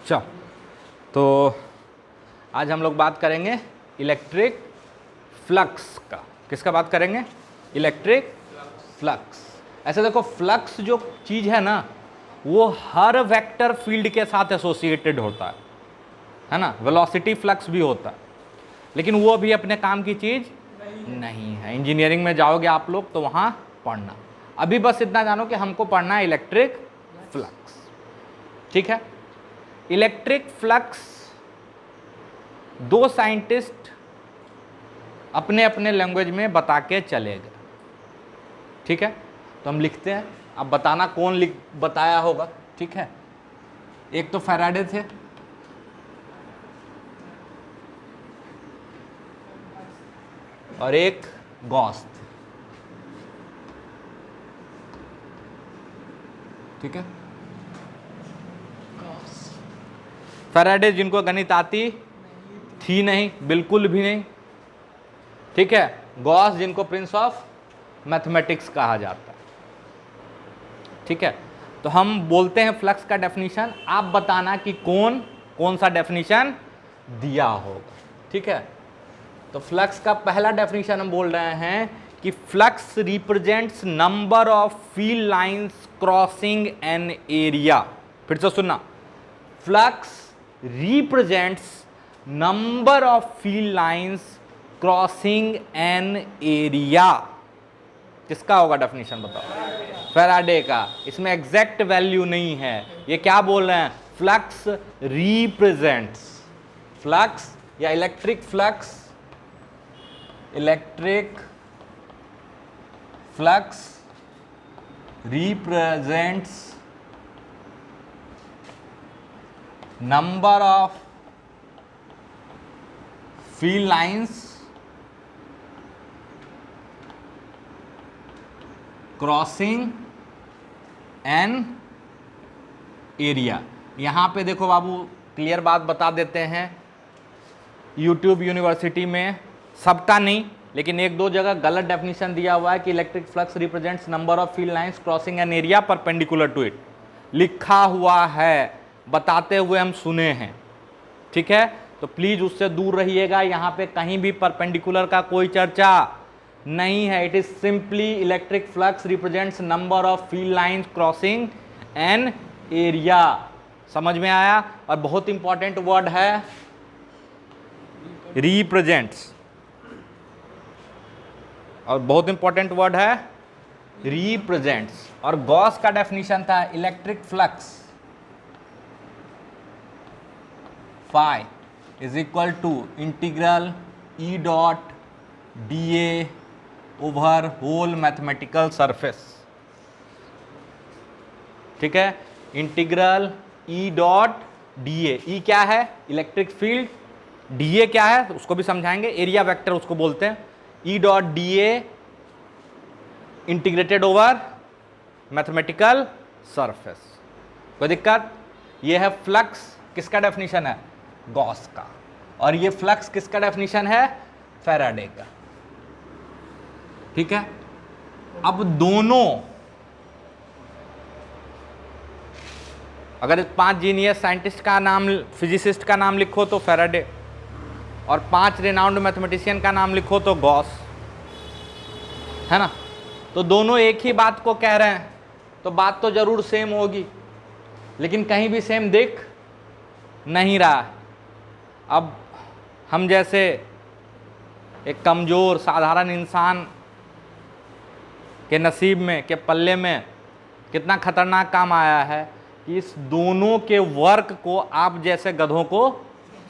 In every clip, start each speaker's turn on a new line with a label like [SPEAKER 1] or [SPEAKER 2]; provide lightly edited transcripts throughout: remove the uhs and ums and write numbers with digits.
[SPEAKER 1] चलो, तो आज हम लोग बात करेंगे इलेक्ट्रिक फ्लक्स का। किसका बात करेंगे? Electric flux. ऐसे देखो, फ्लक्स जो चीज़ है ना, वो हर वेक्टर फील्ड के साथ एसोसिएटेड होता है ना। वेलोसिटी फ्लक्स भी होता है, लेकिन वो भी अपने काम की चीज़ नहीं है। इंजीनियरिंग में जाओगे आप लोग तो वहाँ पढ़ना। अभी बस इतना जानो कि हमको पढ़ना है इलेक्ट्रिक फ्लक्स, ठीक है। इलेक्ट्रिक फ्लक्स दो साइंटिस्ट अपने अपने लैंग्वेज में बता के चले गए, ठीक है। तो हम लिखते हैं, अब बताना कौन बताया होगा, ठीक है। एक तो फैराडे थे, और एक गॉस थे, ठीक है। फैराडे जिनको गणित आती थी नहीं, बिल्कुल भी नहीं, ठीक है। गॉस जिनको प्रिंस ऑफ मैथमेटिक्स कहा जाता है, ठीक है। तो हम बोलते हैं फ्लक्स का डेफिनेशन, आप बताना कि कौन सा डेफिनेशन दिया होगा, ठीक है। तो फ्लक्स का पहला डेफिनेशन हम बोल रहे हैं कि flux represents number of field lines crossing an area. फिर से सुनना, flux represents number of field lines crossing an area. किसका होगा डेफिनेशन बताओ? फैराडे का। इसमें एग्जैक्ट वैल्यू नहीं है, ये क्या बोल रहे हैं? फ्लक्स रिप्रेजेंट्स, फ्लक्स या electric flux, electric flux represents number of field lines crossing an area. यहां पे देखो बाबू, क्लियर बात बता देते हैं, यूट्यूब यूनिवर्सिटी में सबका नहीं, लेकिन एक दो जगह गलत डेफिनेशन दिया हुआ है कि electric flux represents number of field lines crossing an area perpendicular to it, लिखा हुआ है, बताते हुए हम सुने हैं, ठीक है। तो प्लीज उससे दूर रहिएगा, यहां पे कहीं भी परपेंडिकुलर का कोई चर्चा नहीं है। It is simply electric flux represents number of field lines crossing an area. समझ में आया? और बहुत इंपॉर्टेंट वर्ड है रिप्रेजेंट्स, और बहुत इंपॉर्टेंट वर्ड है रिप्रेजेंट्स। और गॉस का डेफिनेशन था electric flux phi is equal to integral E dot D A over whole mathematical surface, ठीक है। Integral E dot D A, E क्या है? इलेक्ट्रिक फील्ड, डी ए क्या है उसको भी समझाएंगे, एरिया वेक्टर उसको बोलते हैं। ई डॉट डी ए इंटीग्रेटेड ओवर मैथमेटिकल सरफेस। कोई दिक्कत? ये है फ्लक्स, किसका डेफिनेशन है? गॉस का। और ये फ्लक्स किसका डेफिनेशन है? फैराडे का, ठीक है। अब दोनों, अगर 5 जीनियस साइंटिस्ट का नाम, फिजिसिस्ट का नाम लिखो तो फैराडे, और 5 रेनाउंड मैथमेटिशियन का नाम लिखो तो गॉस, है ना। तो दोनों एक ही बात को कह रहे हैं, तो बात तो जरूर सेम होगी, लेकिन कहीं भी सेम दिख नहीं रहा है। अब हम जैसे एक कमज़ोर साधारण इंसान के नसीब में, के पल्ले में कितना खतरनाक काम आया है कि इस दोनों के वर्क को आप जैसे गधों को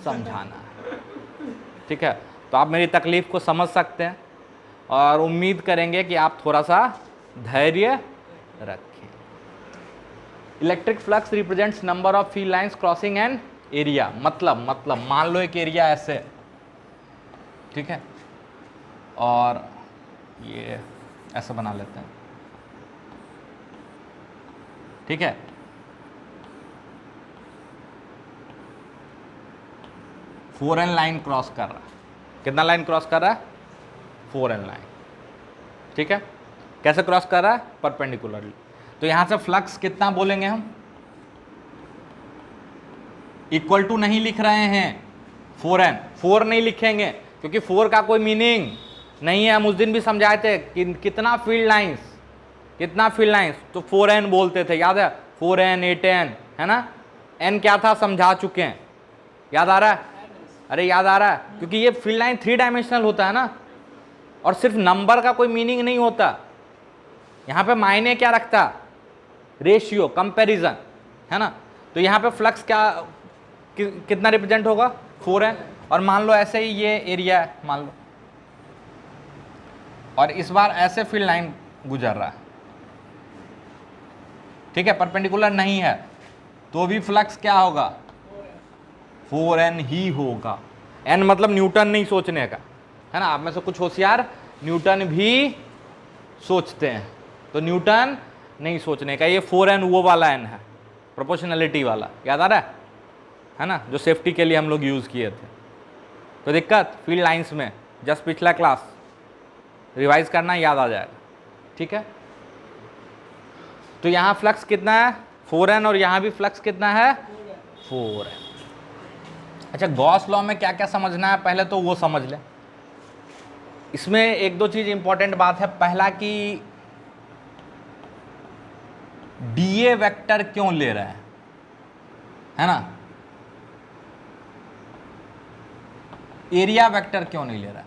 [SPEAKER 1] समझाना है, ठीक है। तो आप मेरी तकलीफ को समझ सकते हैं, और उम्मीद करेंगे कि आप थोड़ा सा धैर्य रखें। Electric flux represents number of field lines crossing an area. मतलब मान लो एक एरिया ऐसे, ठीक है, और ये ऐसा बना लेते हैं, ठीक है। फोर एन लाइन क्रॉस कर रहा है, कितना लाइन क्रॉस कर रहा है? 4n लाइन, ठीक है। कैसे क्रॉस कर रहा है? परपेंडिकुलरली। तो यहां से फ्लक्स कितना बोलेंगे हम? इक्वल टू नहीं लिख रहे हैं 4n, 4 नहीं लिखेंगे क्योंकि 4 का कोई मीनिंग नहीं है। हम उस दिन भी समझाए थे कि कितना फील्ड लाइंस, कितना फील्ड लाइंस, तो 4n बोलते थे, याद है? 4n 8n, है ना? n क्या था समझा चुके हैं, याद आ रहा है? अरे याद आ रहा है, क्योंकि ये फील्ड लाइन 3 डायमेंशनल होता है ना, और सिर्फ नंबर का कोई मीनिंग नहीं होता। यहाँ पे मायने क्या रखता? रेशियो, कंपैरिजन, है ना? तो यहाँ पे फ्लक्स क्या कितना रिप्रेजेंट होगा? 4n। और मान लो ऐसे ही ये एरिया है, मान लो, और इस बार ऐसे फील्ड लाइन गुजर रहा है, ठीक है, परपेंडिकुलर नहीं है, तो भी फ्लक्स क्या होगा? 4n ही होगा। n मतलब न्यूटन नहीं सोचने का, है ना? आप में से कुछ होशियार न्यूटन भी सोचते हैं, तो न्यूटन नहीं सोचने का। ये 4n वो वाला n है, प्रोपोर्शनलिटी वाला, याद आ रहा है ना? जो सेफ्टी के लिए हम लोग यूज किए थे। तो दिक्कत फील्ड लाइंस में, जस्ट पिछला क्लास रिवाइज करना, याद आ जाएगा, ठीक है? तो यहाँ फ्लक्स कितना है? 4n, और यहाँ भी फ्लक्स कितना है? 4n। अच्छा, गॉस लॉ में क्या क्या समझना है पहले तो वो समझ लें। इसमें एक दो चीज इंपॉर्टेंट बात है। पहला कि डीए वेक्टर क्यों ले रहे हैं, है ना? एरिया वेक्टर क्यों नहीं ले रहा है,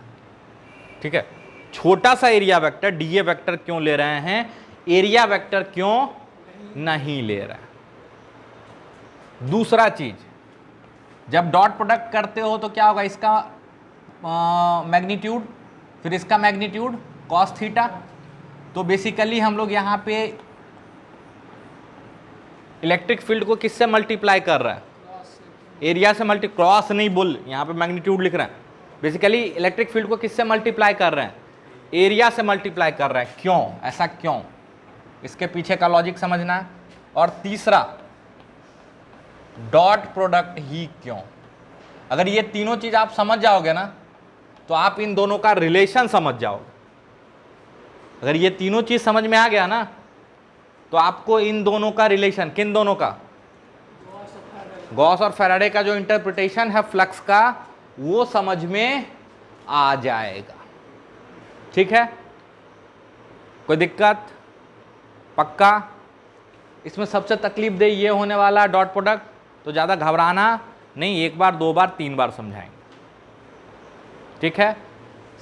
[SPEAKER 1] ठीक है? छोटा सा एरिया वेक्टर डीए वेक्टर क्यों ले रहे हैं, एरिया वेक्टर क्यों नहीं ले रहा है। दूसरा चीज, जब डॉट प्रोडक्ट करते हो तो क्या होगा? इसका मैग्नीट्यूड, फिर इसका मैग्नीट्यूड कॉस थीटा। तो बेसिकली हम लोग यहाँ पे इलेक्ट्रिक फील्ड को किससे मल्टीप्लाई कर रहा है? एरिया से मल्टी, क्रॉस नहीं बोल, यहाँ पे मैग्नीट्यूड लिख रहे हैं। बेसिकली इलेक्ट्रिक फील्ड को किससे मल्टीप्लाई कर रहे हैं? एरिया से मल्टीप्लाई कर रहे हैं। क्यों? ऐसा क्यों? इसके पीछे का लॉजिक समझना है। और तीसरा, डॉट प्रोडक्ट ही क्यों? अगर ये तीनों चीज आप समझ जाओगे ना, तो आप इन दोनों का रिलेशन समझ जाओगे। अगर ये तीनों चीज समझ में आ गया ना, तो आपको इन दोनों का रिलेशन, किन दोनों का? गॉस और फैराडे का जो इंटरप्रिटेशन है फ्लक्स का, वो समझ में आ जाएगा, ठीक है? कोई दिक्कत? पक्का? इसमें सबसे तकलीफ दे ये होने वाला डॉट प्रोडक्ट, तो ज़्यादा घबराना नहीं, एक बार, दो बार, तीन बार समझाएंगे, ठीक है?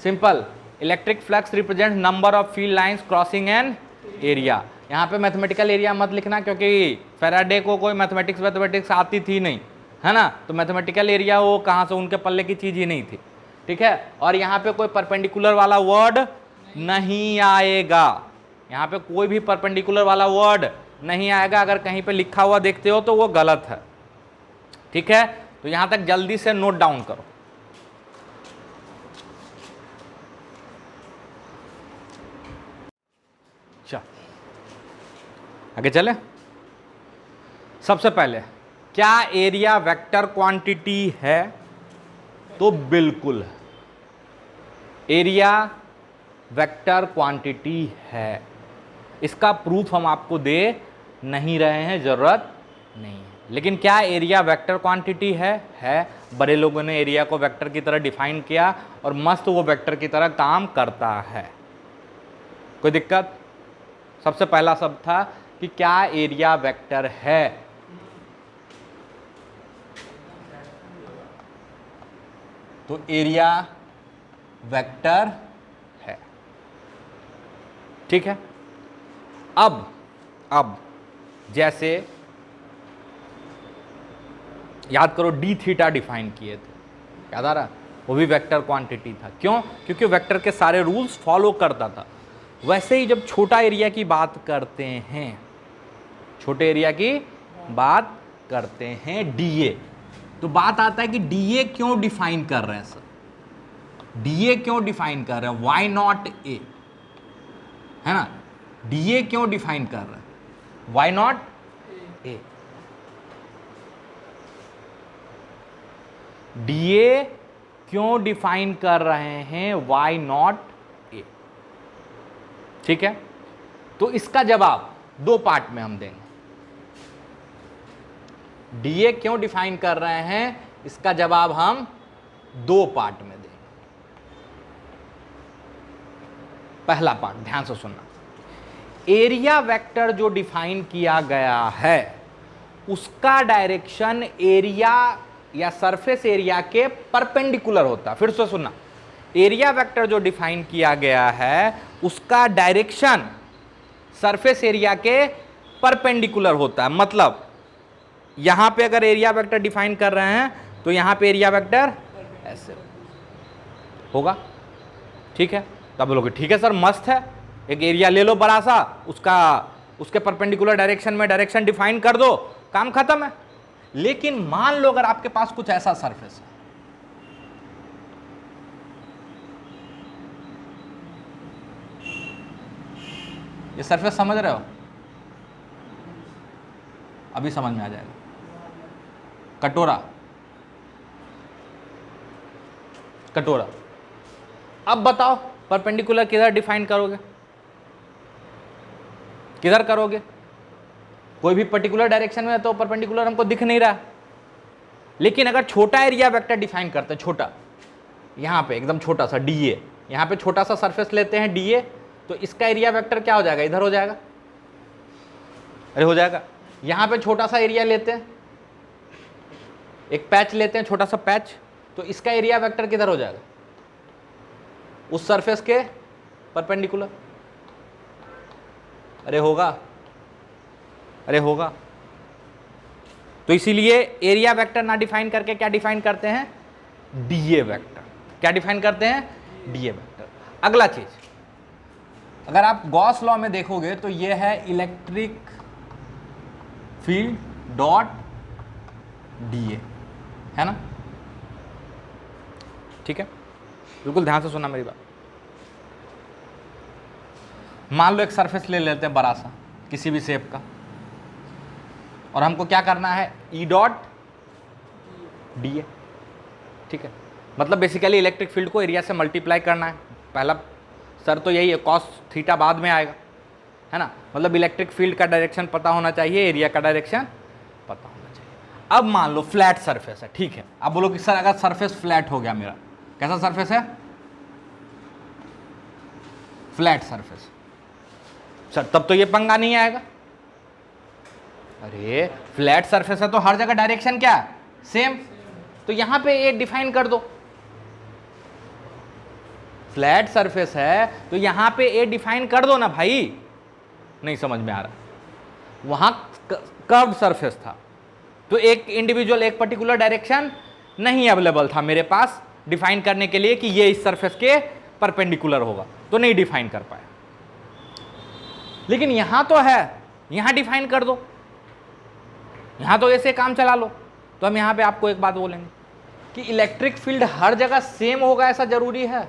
[SPEAKER 1] Simple, electric flux represent number of field lines crossing an area. यहाँ पे मैथमेटिकल एरिया मत लिखना, क्योंकि फैराडे को कोई मैथमेटिक्स आती थी नहीं, है ना? तो मैथमेटिकल एरिया वो कहाँ से, उनके पल्ले की चीज़ ही नहीं थी, ठीक है? और यहाँ पे कोई परपेंडिकुलर वाला वर्ड नहीं आएगा, यहाँ पे कोई भी परपेंडिकुलर वाला वर्ड नहीं आएगा। अगर कहीं पे लिखा हुआ देखते हो तो वो गलत है, ठीक है? तो यहाँ तक जल्दी से नोट डाउन करो। आगे चले। सबसे पहले, क्या एरिया वेक्टर क्वांटिटी है? तो बिल्कुल है, एरिया वेक्टर क्वांटिटी है। इसका प्रूफ हम आपको दे नहीं रहे हैं, जरूरत नहीं है। लेकिन क्या एरिया वेक्टर क्वांटिटी है? बड़े लोगों ने एरिया को वेक्टर की तरह डिफाइन किया और मस्त वो वेक्टर की तरह काम करता है। कोई दिक्कत? सबसे पहला शब्द था कि क्या एरिया वेक्टर है? तो एरिया वेक्टर है, ठीक है? अब जैसे याद करो, डी थीटा डिफाइन किए थे, याद आ रहा? वो भी वेक्टर क्वांटिटी था। क्यों? क्योंकि वेक्टर के सारे रूल्स फॉलो करता था। वैसे ही जब छोटा एरिया की बात करते हैं, छोटे एरिया की बात करते हैं, डीए, तो बात आता है कि डीए क्यों डिफाइन कर रहे हैं सर? डीए क्यों डिफाइन कर रहे हैं? वाई नॉट ए, है ना? डीए क्यों डिफाइन कर रहे हैं? Why not A? डीए क्यों डिफाइन कर रहे हैं? वाई नॉट ए, ठीक है? तो इसका जवाब दो पार्ट में हम देंगे। डीए क्यों डिफाइन कर रहे हैं, इसका जवाब हम दो पार्ट में देंगे। पहला पार्ट ध्यान से सुनना, एरिया वेक्टर जो डिफाइन किया गया है उसका डायरेक्शन एरिया या सरफेस एरिया के परपेंडिकुलर होता है। फिर से सुनना, एरिया वेक्टर जो डिफाइन किया गया है उसका डायरेक्शन सरफेस एरिया के परपेंडिकुलर होता है। मतलब यहां पे अगर एरिया वेक्टर डिफाइन कर रहे हैं तो यहां पे एरिया वेक्टर ऐसे होगा, ठीक है। तो आप बोलोगे ठीक है सर मस्त है, एक एरिया ले लो बड़ा सा, उसके परपेंडिकुलर डायरेक्शन में डायरेक्शन डिफाइन कर दो, काम खत्म है। लेकिन मान लो अगर आपके पास कुछ ऐसा सरफेस है, ये सरफेस समझ रहे हो, अभी समझ में आ जाएगा। कटोरा, कटोरा, अब बताओ परपेंडिकुलर किधर डिफाइन करोगे, किधर करोगे? कोई भी पर्टिकुलर डायरेक्शन में तो परपेंडिकुलर हमको दिख नहीं रहा। लेकिन अगर छोटा एरिया वेक्टर डिफाइन करते हैं, छोटा, यहां पे एकदम छोटा सा डीए, यहां पे छोटा सा सरफेस लेते हैं डीए, तो इसका एरिया वेक्टर क्या हो जाएगा, इधर हो जाएगा, अरे हो जाएगा। यहां पे छोटा सा एरिया लेते हैं, एक पैच लेते हैं, छोटा सा पैच, तो इसका एरिया वेक्टर किधर हो जाएगा, उस सरफेस के परपेंडिकुलर। अरे होगा, अरे होगा। तो इसीलिए एरिया वेक्टर ना डिफाइन करके क्या डिफाइन करते हैं, डीए वेक्टर। क्या डिफाइन करते हैं, डीए वेक्टर। अगला चीज, अगर आप गॉस लॉ में देखोगे तो ये है इलेक्ट्रिक फील्ड डॉट डीए, है ना, ठीक है। बिल्कुल ध्यान से सुनना मेरी बात। मान लो एक सरफेस ले लेते हैं बड़ा सा, किसी भी शेप का, और हमको क्या करना है, ई डॉट डी ए, ठीक है। मतलब बेसिकली इलेक्ट्रिक फील्ड को एरिया से मल्टीप्लाई करना है। पहला सर तो यही है, कॉस थीटा बाद में आएगा, है ना। मतलब इलेक्ट्रिक फील्ड का डायरेक्शन पता होना चाहिए, एरिया का डायरेक्शन पता होना चाहिए। अब मान लो फ्लैट सरफेस है, ठीक है। आप बोलो कि सर अगर सरफेस फ्लैट हो गया मेरा, कैसा सरफेस है, फ्लैट सरफेस, सर तब तो ये पंगा नहीं आएगा। अरे फ्लैट सरफेस है तो हर जगह डायरेक्शन क्या है, सेम। तो यहां पे ए डिफाइन कर दो, फ्लैट सरफेस है तो यहां पे ए डिफाइन कर दो ना भाई। नहीं समझ में आ रहा, वहां कर्व्ड सरफेस था तो एक इंडिविजुअल, एक पर्टिकुलर डायरेक्शन नहीं अवेलेबल था मेरे पास डिफाइन करने के लिए कि ये इस सरफेस के परपेंडिकुलर होगा, तो नहीं डिफाइन कर पाया। लेकिन यहां तो है, यहां डिफाइन कर दो, यहां तो ऐसे काम चला लो। तो हम यहां पे आपको एक बात बोलेंगे कि इलेक्ट्रिक फील्ड हर जगह सेम होगा ऐसा जरूरी है?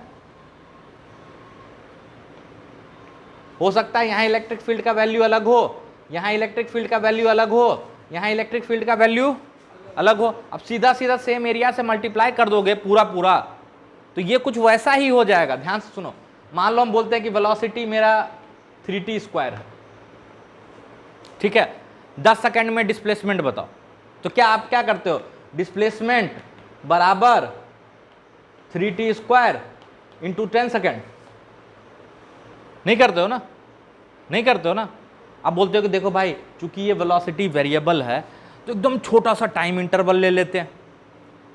[SPEAKER 1] हो सकता है यहां इलेक्ट्रिक फील्ड का वैल्यू अलग हो, यहां इलेक्ट्रिक फील्ड का वैल्यू अलग हो, यहां इलेक्ट्रिक फील्ड का वैल्यू अलग हो। अब सीधा सीधा सेम एरिया से मल्टीप्लाई कर दोगे पूरा पूरा, तो ये कुछ वैसा ही हो जाएगा। ध्यान से सुनो, मान लो हम बोलते हैं कि वेलोसिटी मेरा 3t² है, ठीक है। 10 सेकंड में डिस्प्लेसमेंट बताओ, तो क्या आप क्या करते हो, डिस्प्लेसमेंट बराबर 3t² इंटू 10 सेकेंड, नहीं करते हो ना, नहीं करते हो ना। आप बोलते हो कि देखो भाई चूंकि ये वेलोसिटी वेरिएबल है तो एकदम छोटा सा टाइम इंटरवल ले लेते हैं,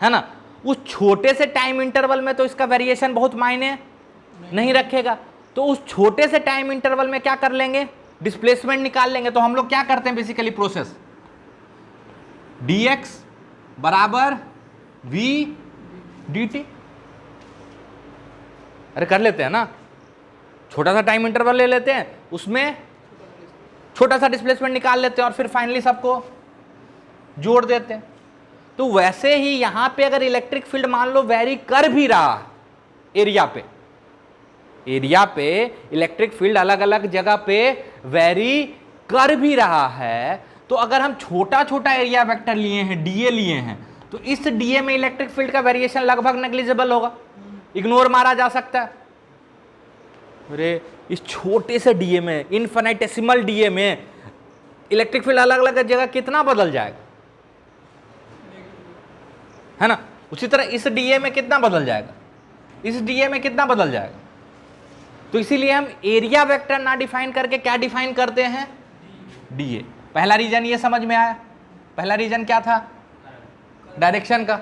[SPEAKER 1] है ना। उस छोटे से टाइम इंटरवल में तो इसका वेरिएशन बहुत मायने नहीं रखेगा, तो उस छोटे से टाइम इंटरवल में क्या कर लेंगे, डिस्प्लेसमेंट निकाल लेंगे। तो हम लोग क्या करते हैं बेसिकली प्रोसेस, dx बराबर v dt, अरे कर लेते हैं ना, छोटा सा टाइम इंटरवल ले लेते हैं, उसमें छोटा सा डिस्प्लेसमेंट निकाल लेते हैं और फिर फाइनली सबको जोड़ देते हैं। तो वैसे ही यहां पे अगर इलेक्ट्रिक फील्ड मान लो वेरी कर भी रहा है एरिया पे इलेक्ट्रिक फील्ड अलग अलग जगह पे वेरी कर भी रहा है, तो अगर हम छोटा छोटा एरिया वेक्टर लिए हैं, डीए लिए हैं, तो इस डीए में इलेक्ट्रिक फील्ड का वेरिएशन लगभग नेग्लिजिबल होगा, इग्नोर मारा जा सकता है। अरे इस छोटे से डीए में, इनफिनिटेसिमल डीए में इलेक्ट्रिक फील्ड अलग अलग जगह कितना बदल जाएगा, है ना। उसी तरह इस डीए में कितना बदल जाएगा, इस डीए में कितना बदल जाएगा। तो इसीलिए हम एरिया वेक्टर ना डिफाइन करके क्या डिफाइन करते हैं, डीए। पहला रीजन ये समझ में आया, पहला रीजन क्या था, डायरेक्शन का,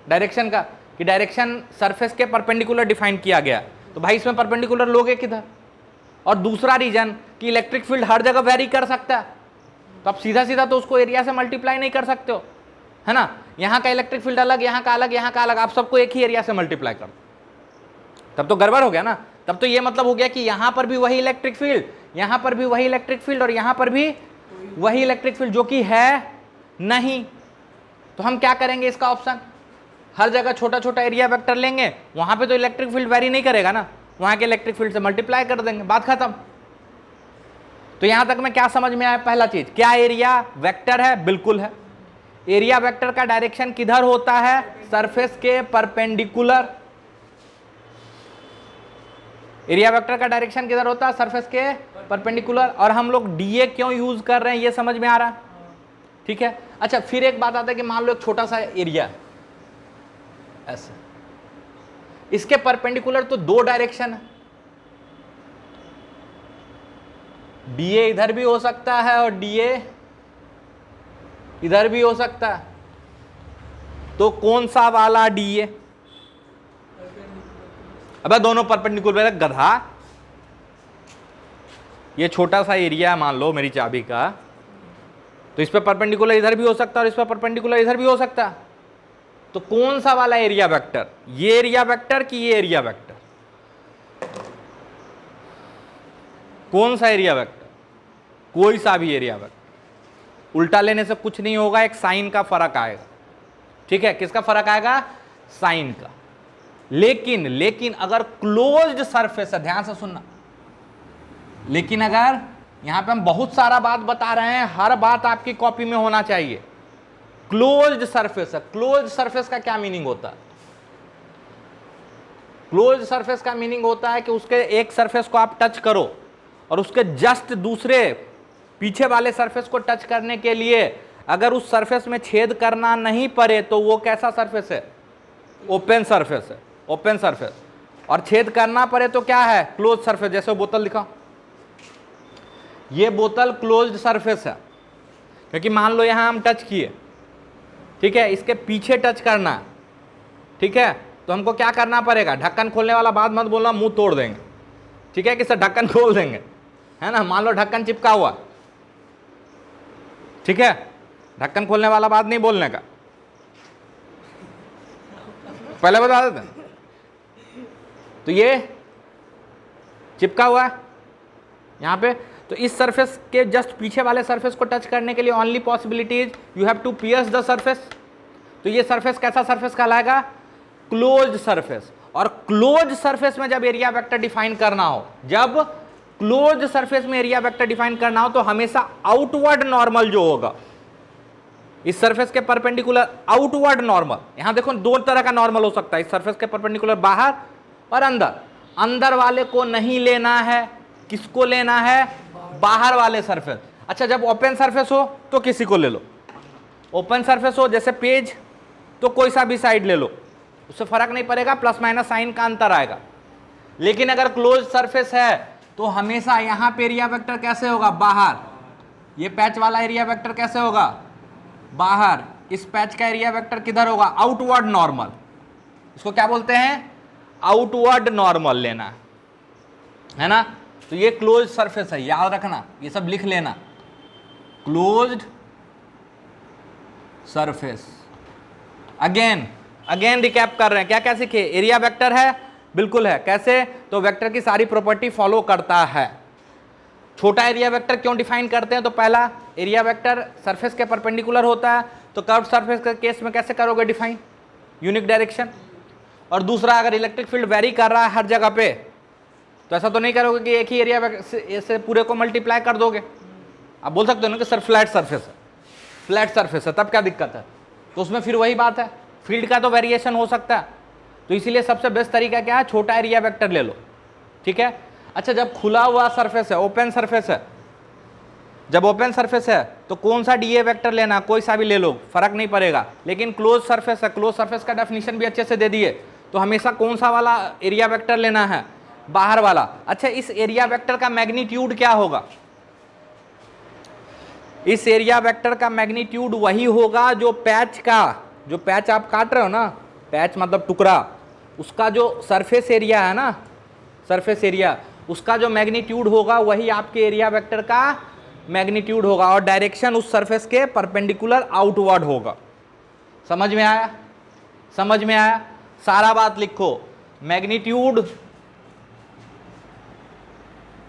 [SPEAKER 1] डायरेक्शन का कि डायरेक्शन सरफेस के परपेंडिकुलर डिफाइन किया गया, तो भाई इसमें परपेंडिकुलर लोगे किधर। और दूसरा रीजन कि इलेक्ट्रिक फील्ड हर जगह वेरी कर सकता है, तो आप सीधा सीधा तो उसको एरिया से मल्टीप्लाई नहीं कर सकते हो, है ना। यहाँ का इलेक्ट्रिक फील्ड अलग, यहाँ का अलग, यहाँ का अलग, आप सबको एक ही एरिया से मल्टीप्लाई कर दो, तब तो गड़बड़ हो गया ना। तब तो ये मतलब हो गया कि यहाँ पर भी वही इलेक्ट्रिक फील्ड, यहाँ पर भी वही इलेक्ट्रिक फील्ड और यहाँ पर भी वही इलेक्ट्रिक फील्ड, जो कि है नहीं। तो हम क्या करेंगे, इसका ऑप्शन हर जगह छोटा छोटा एरिया वेक्टर लेंगे, वहां पे तो इलेक्ट्रिक फील्ड वेरी नहीं करेगा ना, वहां के इलेक्ट्रिक फील्ड से मल्टीप्लाई कर देंगे, बात खत्म। तो यहां तक में क्या समझ में आया, पहला चीज क्या एरिया वेक्टर है, बिल्कुल है। एरिया वेक्टर का डायरेक्शन किधर होता है, सरफेस के परपेंडिकुलर। एरिया वेक्टर का डायरेक्शन किधर होता है, सरफेस के परपेंडिकुलर। और हम लोग डीए क्यों यूज कर रहे हैं ये समझ में आ रहा है, ठीक है। अच्छा फिर एक बात आता है कि मान लो एक छोटा सा एरिया ऐसे, इसके परपेंडिकुलर तो दो डायरेक्शन है, डीए इधर भी हो सकता है और डीए इधर भी हो सकता है, तो कौन सा वाला डीए, अबे दोनों परपेंडिकुलर, गधा। ये छोटा सा एरिया है मान लो मेरी चाबी का, तो इस पे परपेंडिकुलर इधर भी हो सकता है और इस पे परपेंडिकुलर इधर भी हो सकता है, तो कौन सा वाला एरिया वेक्टर, ये एरिया वेक्टर कि ये एरिया वेक्टर, कौन सा एरिया वेक्टर, कोई सा भी एरिया वेक्टर। उल्टा लेने से कुछ नहीं होगा, एक साइन का फर्क आएगा, ठीक है। किसका फर्क आएगा, साइन का। लेकिन अगर क्लोज्ड सरफेस है, ध्यान से सुनना, लेकिन अगर यहां पे हम बहुत सारा बात बता रहे हैं, हर बात आपकी कॉपी में होना चाहिए। क्लोज्ड सरफेस है, क्लोज्ड सरफेस का क्या मीनिंग होता है, क्लोज्ड सरफेस का मीनिंग होता है कि उसके एक सरफेस को आप टच करो और उसके जस्ट दूसरे पीछे वाले सरफेस को टच करने के लिए अगर उस सरफेस में छेद करना नहीं पड़े तो वो कैसा सरफेस है, ओपन सरफेस है, ओपन सरफेस। और छेद करना पड़े तो क्या है, क्लोज सरफेस। जैसे बोतल दिखा, ये बोतल क्लोज्ड सरफेस है, क्योंकि मान लो यहां हम टच किए, ठीक है, इसके पीछे टच करना, ठीक है, तो हमको क्या करना पड़ेगा, ढक्कन खोलने वाला बात मत बोलना, मुंह तोड़ देंगे, ठीक है, कि सर ढक्कन खोल देंगे, है ना। मान लो ढक्कन चिपका हुआ, ठीक है, ढक्कन खोलने वाला बात नहीं बोलने का, पहले बता देते। तो ये चिपका हुआ है यहां पे, तो इस सरफेस के जस्ट पीछे वाले सरफेस को टच करने के लिए only possibility is you have to pierce the surface. तो ये सरफेस कैसा सरफेस कहलाएगा, क्लोज्ड सरफेस। और क्लोज्ड सरफेस में जब एरिया वेक्टर डिफाइन करना हो, जब क्लोज्ड सरफेस में एरिया वेक्टर डिफाइन करना हो, तो हमेशा आउटवर्ड नॉर्मल जो होगा इस सरफेस के परपेंडिकुलर, आउटवर्ड नॉर्मल, यहां देखो दो तरह का नॉर्मल हो सकता है, इस सरफेस के परपेंडिकुलर बाहर और अंदर। अंदर वाले को नहीं लेना है, किसको लेना है, बाहर वाले सरफेस। अच्छा जब ओपन सरफेस हो तो किसी को ले लो, ओपन सरफेस हो जैसे पेज, तो कोई सा भी साइड ले लो, उससे फर्क नहीं पड़ेगा, प्लस माइनस साइन का अंतर आएगा। लेकिन अगर क्लोज सरफेस है तो हमेशा यहां पे एरिया वेक्टर कैसे होगा, बाहर। ये पैच वाला एरिया वेक्टर कैसे होगा, बाहर। इस पैच का एरिया वेक्टर किधर होगा, आउटवर्ड नॉर्मल। इसको क्या बोलते हैं, आउटवर्ड नॉर्मल लेना है ना। तो ये क्लोज सरफेस है, याद रखना, ये सब लिख लेना, क्लोज्ड सरफेस। अगेन रिकैप कर रहे हैं, क्या क्या सीखे, एरिया वेक्टर है, बिल्कुल है, कैसे, तो वेक्टर की सारी प्रॉपर्टी फॉलो करता है। छोटा एरिया वेक्टर क्यों डिफाइन करते हैं, तो पहला एरिया वेक्टर सरफेस के परपेंडिकुलर होता है, तो कर्व सरफेस के केस में कैसे करोगे डिफाइन, यूनिक डायरेक्शन। और दूसरा अगर इलेक्ट्रिक फील्ड वेरी कर रहा है हर जगह पे, तो ऐसा तो नहीं करोगे कि एक ही एरिया से पूरे को मल्टीप्लाई कर दोगे। आप बोल सकते हो ना कि सर फ्लैट सरफेस है, फ्लैट सरफेस है, तब क्या दिक्कत है, तो उसमें फिर वही बात है, फील्ड का तो वेरिएशन हो सकता है। तो इसीलिए सबसे बेस्ट तरीका क्या है, छोटा एरिया वेक्टर ले लो, ठीक है। अच्छा जब खुला हुआ सरफेस है, ओपन सरफेस है, जब ओपन सरफेस है तो कौन सा डीए वेक्टर लेना, कोई सा भी ले लो, फर्क नहीं पड़ेगा। लेकिन क्लोज सरफेस है, क्लोज सरफेस का डेफिनेशन भी अच्छे से दे दिए, तो हमेशा कौन सा वाला एरिया वेक्टर लेना है, बाहर वाला। अच्छा, इस एरिया वेक्टर का मैग्नीट्यूड क्या होगा? इस एरिया वेक्टर का मैग्नीट्यूड वही होगा जो पैच का, जो पैच आप काट रहे हो ना, पैच मतलब टुकड़ा, उसका जो सरफेस एरिया है ना, सरफेस एरिया, उसका जो मैग्नीट्यूड होगा वही आपके एरिया वेक्टर का मैग्नीट्यूड होगा, और डायरेक्शन उस सरफेस के परपेंडिकुलर आउटवर्ड होगा। समझ में आया? समझ में आया? सारा बात लिखो। मैग्नीट्यूड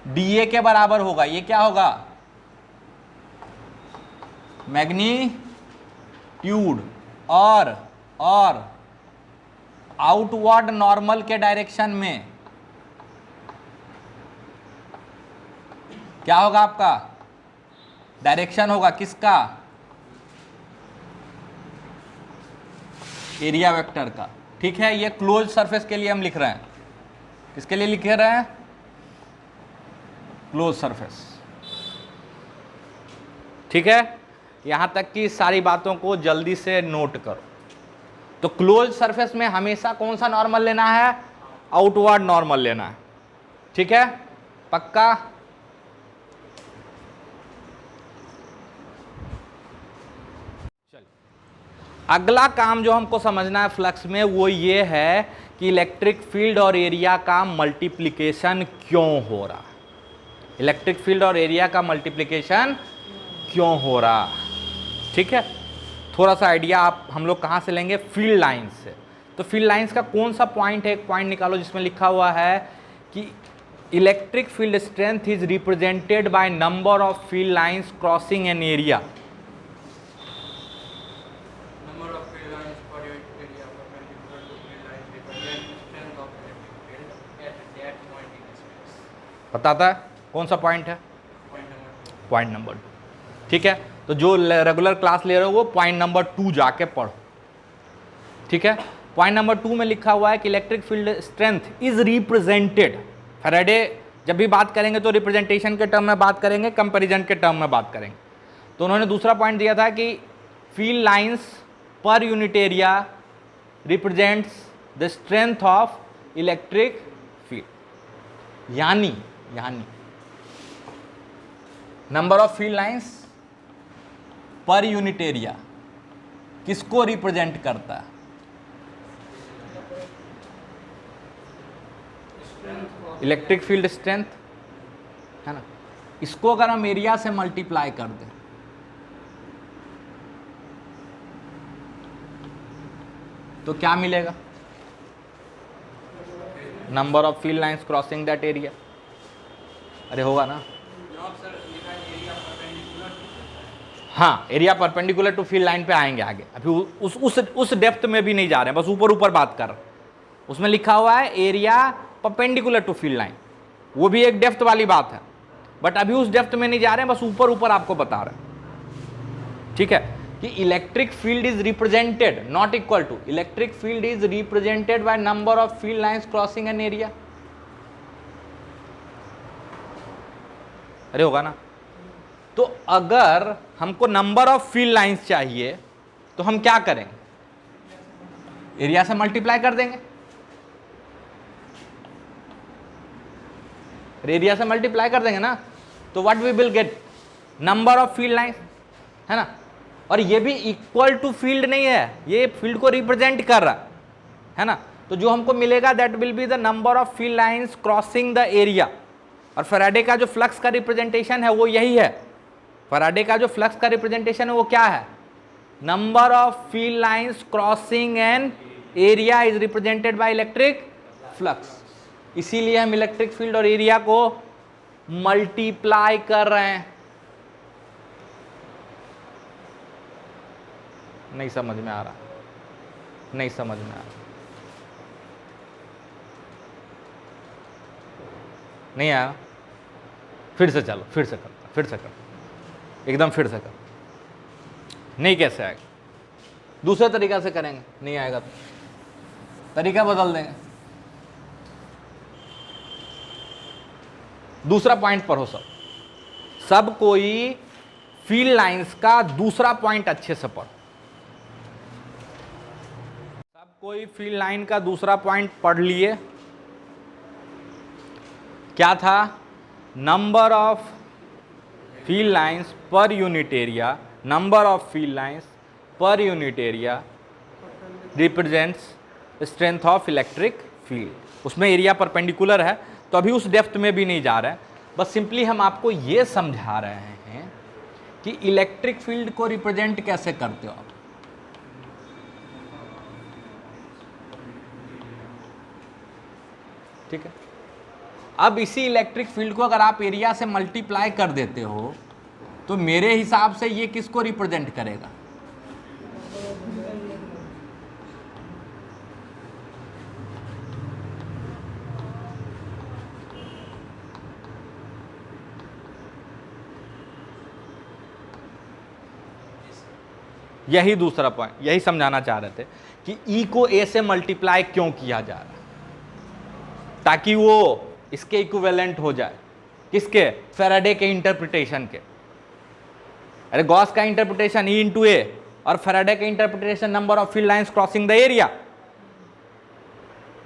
[SPEAKER 1] डीए के बराबर होगा। ये क्या होगा? मैग्नीट्यूड और आउटवर्ड नॉर्मल के डायरेक्शन में क्या होगा? आपका डायरेक्शन होगा किसका? एरिया वेक्टर का। ठीक है, ये क्लोज सरफेस के लिए हम लिख रहे हैं। किसके लिए लिख रहे हैं? Close surface. ठीक है, यहां तक कि सारी बातों को जल्दी से नोट करो। तो क्लोज सरफेस में हमेशा कौन सा नॉर्मल लेना है? आउटवर्ड नॉर्मल लेना है। ठीक है, पक्का? अगला काम जो हमको समझना है फ्लक्स में वो ये है कि इलेक्ट्रिक फील्ड और एरिया का मल्टीप्लिकेशन क्यों हो रहा है। इलेक्ट्रिक फील्ड और एरिया का मल्टीप्लिकेशन क्यों हो रहा। ठीक है, थोड़ा सा आइडिया आप हम लोग कहाँ से लेंगे? फील्ड लाइंस से। तो फील्ड लाइंस का कौन सा पॉइंट है? एक पॉइंट निकालो जिसमें लिखा हुआ है कि electric field strength is represented by number of field lines crossing an area. बताता है कौन सा पॉइंट है? Point number 2। ठीक है, तो जो रेगुलर क्लास ले रहे हो वो पॉइंट नंबर 2 जाके पढ़ो। ठीक है, पॉइंट नंबर 2 में लिखा हुआ है कि electric field strength is represented. Faraday जब भी बात करेंगे तो रिप्रेजेंटेशन के टर्म में बात करेंगे, कंपैरिजन के टर्म में बात करेंगे। तो उन्होंने दूसरा पॉइंट दिया था कि field lines per unit area represents the strength of electric field. यानी number of field lines per unit area किसको रिप्रेजेंट करता है? इलेक्ट्रिक फील्ड स्ट्रेंथ है ना। इसको अगर हम एरिया से मल्टीप्लाई कर दें तो क्या मिलेगा? Number of field lines crossing that area. अरे होगा ना? हाँ, area perpendicular to field line पे आएंगे आगे। अभी उस डेप्थ में भी नहीं जा रहे हैं, बस ऊपर ऊपर बात कर रहे हैं। उसमें लिखा हुआ है area perpendicular to field line, वो भी एक डेप्थ वाली बात है, बट अभी उस डेप्थ में नहीं जा रहे हैं, बस ऊपर ऊपर आपको बता रहे हैं। ठीक है, कि electric field is represented not equal to, electric field is represented by number of field lines crossing an area. अरे होगा ना? तो अगर हमको नंबर ऑफ फील्ड लाइंस चाहिए तो हम क्या करेंगे? एरिया से मल्टीप्लाई कर देंगे। एरिया से मल्टीप्लाई कर देंगे ना, तो what we will get? Number of field lines, है ना। और ये भी इक्वल टू फील्ड नहीं है, ये फील्ड को रिप्रेजेंट कर रहा है ना। तो जो हमको मिलेगा that will be the number of field lines crossing the area. और फैराडे का जो फ्लक्स का रिप्रेजेंटेशन है वो यही है। फैराडे का जो फ्लक्स का रिप्रेजेंटेशन है वो क्या है? Number of field lines crossing an area is represented by electric flux. इसीलिए हम इलेक्ट्रिक फील्ड और एरिया को मल्टीप्लाई कर रहे हैं। नहीं समझ में आ रहा? नहीं समझ में आ रहा? नहीं आया? फिर से चलो, फिर से करो, फिर से करो, एकदम फिर से करो। नहीं कैसे आएगा? दूसरे तरीका से करेंगे, नहीं आएगा तो तरीका बदल देंगे। दूसरा पॉइंट पर हो सब कोई फील्ड लाइंस का दूसरा पॉइंट अच्छे से पढ़ो। सब कोई फील्ड लाइन का दूसरा पॉइंट पढ़ लिए? क्या था? Number of field lines per unit area, number of field lines per unit area represents strength of electric field. उसमें एरिया परपेंडिकुलर है, तो अभी उस डेप्थ में भी नहीं जा रहे हैं, बस सिंपली हम आपको ये समझा रहे हैं कि इलेक्ट्रिक फील्ड को रिप्रेजेंट कैसे करते हो आप। ठीक है, अब इसी इलेक्ट्रिक फील्ड को अगर आप एरिया से मल्टीप्लाई कर देते हो तो मेरे हिसाब से ये किसको रिप्रेजेंट करेगा? यही दूसरा पॉइंट, यही समझाना चाह रहे थे कि ई को ए से मल्टीप्लाई क्यों किया जा रहा है, ताकि वो इसके इक्विवेलेंट हो जाए। किसके? फैराडे के इंटरप्रिटेशन के। अरे गॉस का इंटरप्रिटेशन ई इंटू ए और फैराडे का interpretation number of field lines crossing the area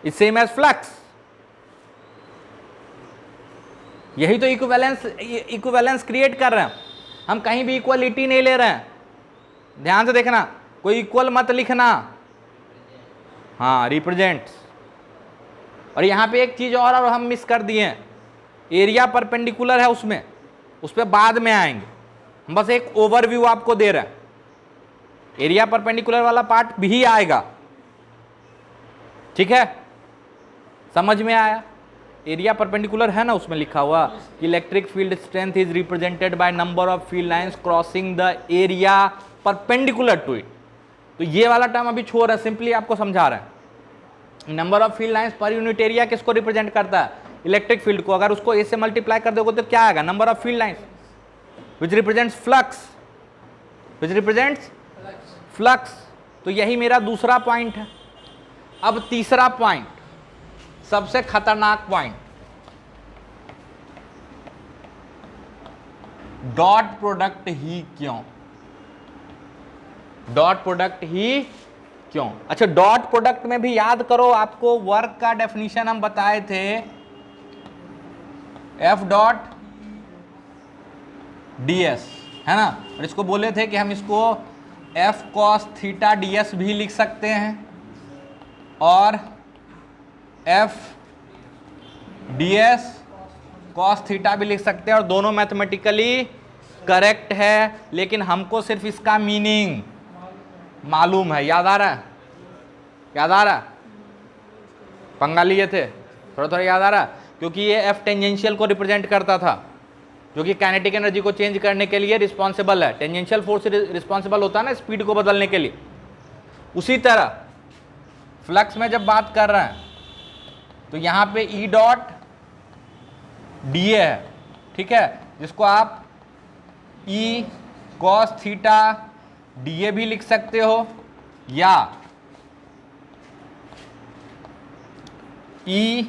[SPEAKER 1] is same as flux. यही तो इक्विवेलेंस क्रिएट कर रहे हैं हम, कहीं भी इक्वलिटी नहीं ले रहे हैं। ध्यान से देखना, कोई इक्वल मत लिखना, हाँ रिप्रेजेंट्स। और यहां पे एक चीज और हम मिस कर दिए हैं, एरिया परपेंडिकुलर है उसमें, उस पर बाद में आएंगे, हम बस एक ओवरव्यू आपको दे रहे हैं। एरिया परपेंडिकुलर वाला पार्ट भी आएगा, ठीक है? समझ में आया? एरिया परपेंडिकुलर है ना, उसमें लिखा हुआ electric field strength is represented by number of field lines crossing the area perpendicular to it. तो ये वाला टर्म अभी छोड़ रहा है, सिंपली आपको समझा रहा है। Number of field lines per unit area किसको रिप्रेजेंट करता है? इलेक्ट्रिक फील्ड को। अगर उसको ए से मल्टीप्लाई कर दोगे तो क्या आएगा? Number of field lines which represents flux, which represents flux. तो यही मेरा दूसरा पॉइंट है। अब तीसरा पॉइंट, सबसे खतरनाक पॉइंट, डॉट प्रोडक्ट ही क्यों? डॉट प्रोडक्ट ही क्यों? अच्छा, डॉट प्रोडक्ट में भी याद करो, आपको वर्क का डेफिनेशन हम बताए थे, एफ डॉट ds, है ना? और इसको बोले थे कि हम इसको एफ कॉस थीटा ds भी लिख सकते हैं और एफ ds कॉस थीटा भी लिख सकते हैं, और दोनों मैथमेटिकली करेक्ट है, लेकिन हमको सिर्फ इसका मीनिंग मालूम है। याद आ रहा है? याद आ रहा है? पंगा लिए थे? थोड़ा थोड़ा याद आ रहा है? क्योंकि ये एफ टेंजेंशियल को रिप्रेजेंट करता था, जो कि काइनेटिक एनर्जी को चेंज करने के लिए रिस्पॉन्सिबल है। टेंजेंशियल फोर्स रिस्पॉन्सिबल होता है ना स्पीड को बदलने के लिए। उसी तरह फ्लक्स में जब बात कर रहे हैं तो यहां पे ई डॉट डी ए है, ठीक है, जिसको आप E cos theta D A भी लिख सकते हो, या E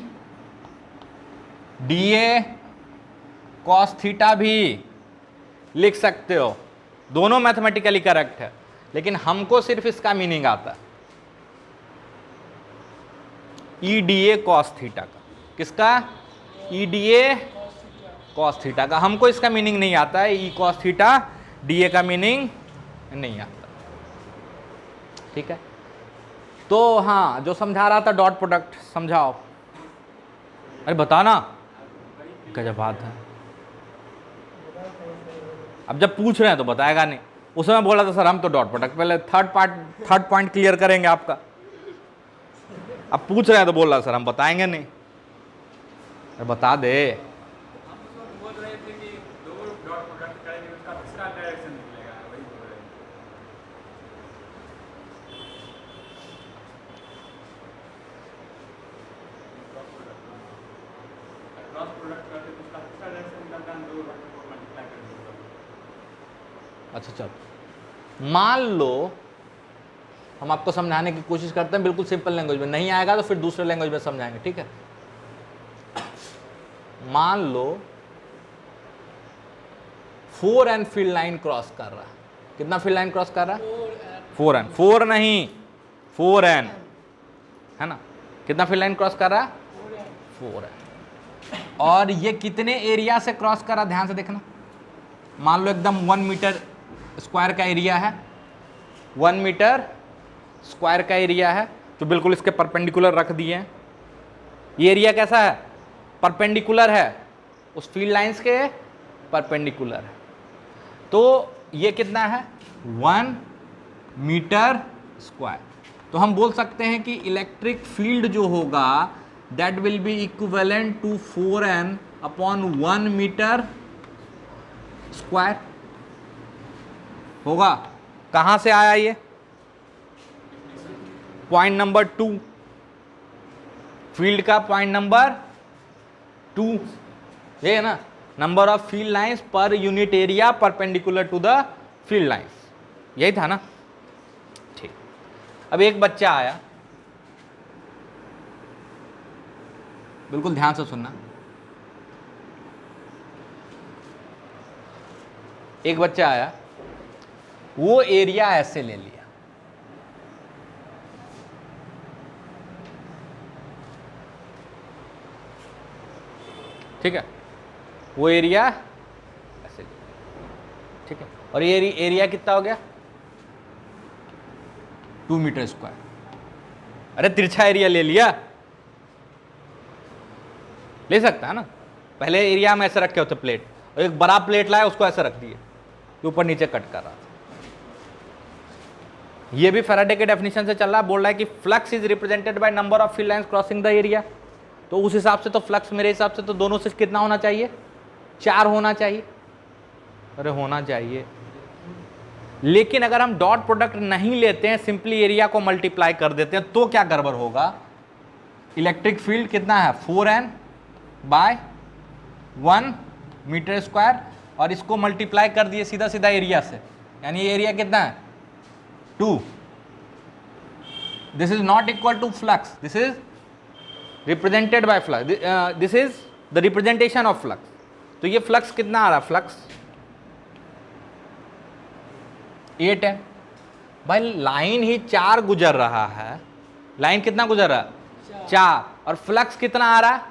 [SPEAKER 1] D A cos theta भी लिख सकते हो। दोनों मैथमेटिकली करेक्ट है, लेकिन हमको सिर्फ इसका मीनिंग आता है, E D A cos theta का। किसका? E D A cos theta का। हमको इसका मीनिंग नहीं आता है, E cos theta D A का मीनिंग नहीं आता, ठीक है? तो हाँ, जो समझा रहा था डॉट प्रोडक्ट, समझाओ। अरे बताना, गजब बात है। अब जब पूछ रहे हैं तो बताएगा नहीं। उस समय बोला था सर हम तो डॉट प्रोडक्ट, पहले थर्ड पॉइंट क्लियर करेंगे आपका। अब पूछ रहे हैं तो बोल रहा सर हम बताएंगे नहीं। अरे बता दे। अच्छा चलो, मान लो हम आपको समझाने की कोशिश करते हैं बिल्कुल सिंपल लैंग्वेज में, नहीं आएगा तो फिर दूसरे लैंग्वेज में समझाएंगे, ठीक है? मान लो 4n फील्ड लाइन क्रॉस कर रहा है। कितना फील्ड लाइन क्रॉस कर रहा है? 4n। 4 नहीं 4n, है ना? कितना फील्ड लाइन क्रॉस कर रहा है? 4n। और ये कितने एरिया से क्रॉस कर रहा है? ध्यान से देखना। मान लो एकदम 1 मीटर स्क्वायर का एरिया है, 1 मीटर स्क्वायर का एरिया है, तो बिल्कुल इसके परपेंडिकुलर रख दिए हैं। ये एरिया कैसा है? परपेंडिकुलर है, उस फील्ड लाइंस के परपेंडिकुलर है। तो ये कितना है? 1 मीटर स्क्वायर। तो हम बोल सकते हैं कि इलेक्ट्रिक फील्ड जो होगा that will be equivalent to 4n upon 1 metre square होगा। कहां से आया ये? पॉइंट नंबर 2, फील्ड का पॉइंट नंबर 2, ये है ना, number of field lines per unit area perpendicular to the field lines, यही था ना? ठीक। अब एक बच्चा आया, बिल्कुल ध्यान से सुनना। एक बच्चा आया, वो एरिया ऐसे ले लिया, ठीक है? वो एरिया ऐसे, ठीक है? और ये एरिया कितना हो गया? 2 मीटर स्क्वायर। अरे तिरछा एरिया ले लिया, ले सकता है ना? पहले एरिया में ऐसे रखे होते प्लेट, और एक बड़ा प्लेट लाया, उसको ऐसे रख दिए, ऊपर नीचे कट कर रहा था। ये भी फैराडे के डेफिनेशन से चल रहा है। बोल रहा है कि flux is represented by number of field lines crossing the area. तो उस हिसाब से तो फ्लक्स मेरे हिसाब से तो दोनों से कितना होना चाहिए? 4 होना चाहिए। अरे होना चाहिए, लेकिन अगर हम डॉट प्रोडक्ट नहीं लेते हैं, सिंपली एरिया को मल्टीप्लाई कर देते हैं, तो क्या गड़बड़ होगा? इलेक्ट्रिक फील्ड कितना है? 4n बाय 1 मीटर स्क्वायर, और इसको मल्टीप्लाई कर दिए सीधा सीधा एरिया से, यानी एरिया कितना है? 2। This is not equal to flux, this is represented by flux, this is the representation of flux. तो ये फ्लक्स कितना आ रहा है? फ्लक्स 8 है भाई। लाइन ही 4 गुजर रहा है, लाइन कितना गुजर रहा है? 4, और फ्लक्स कितना आ रहा है?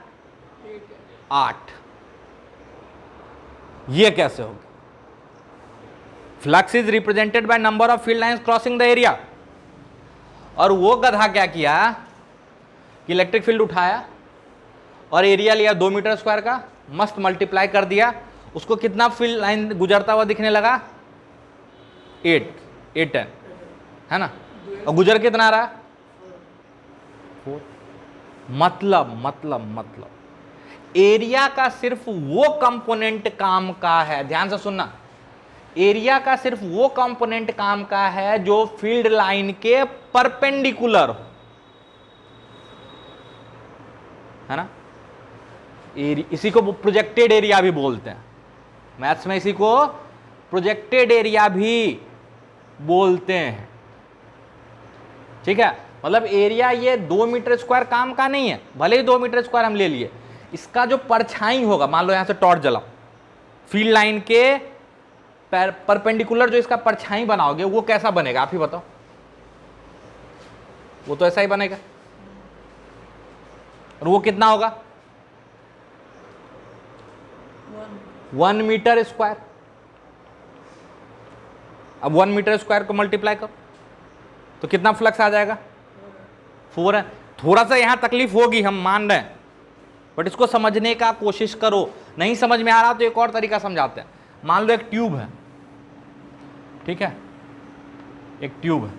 [SPEAKER 1] 8। ये कैसे होगा? Flux is represented by number of field lines crossing the area. और वो गधा क्या किया कि इलेक्ट्रिक फील्ड उठाया और एरिया लिया 2 मीटर स्क्वायर का, मस्त मल्टीप्लाई कर दिया, उसको कितना फील्ड लाइन गुजरता हुआ दिखने लगा? 8 है ना? और गुजर कितना आ रहा है? 4। मतलब एरिया का सिर्फ वो कंपोनेंट काम का है, ध्यान से सुनना, एरिया का सिर्फ वो कंपोनेंट काम का है जो फील्ड लाइन के परपेंडिकुलर हो, है ना? इसी को प्रोजेक्टेड एरिया भी बोलते हैं, मैथ्स में इसी को प्रोजेक्टेड एरिया भी बोलते हैं, ठीक है? मतलब एरिया ये 2 मीटर स्क्वायर काम का नहीं है, भले ही 2 मीटर स्क्वायर हम ले लिए, इसका जो परछाई होगा, मान लो यहां से टॉर्च जलाओ, फील्ड लाइन के परपेंडिकुलर जो इसका परछाई बनाओगे वो कैसा बनेगा? आप ही बताओ। वो तो ऐसा ही बनेगा, और वो कितना होगा? 1 मीटर स्क्वायर। अब 1 मीटर स्क्वायर को मल्टीप्लाई करो तो कितना फ्लक्स आ जाएगा? 4 है। थोड़ा सा यहां तकलीफ होगी, हम मान रहे हैं, बट इसको समझने का कोशिश करो। नहीं समझ में आ रहा तो एक और तरीका समझाते हैं। मान लो एक ट्यूब है, ठीक है? एक ट्यूब है,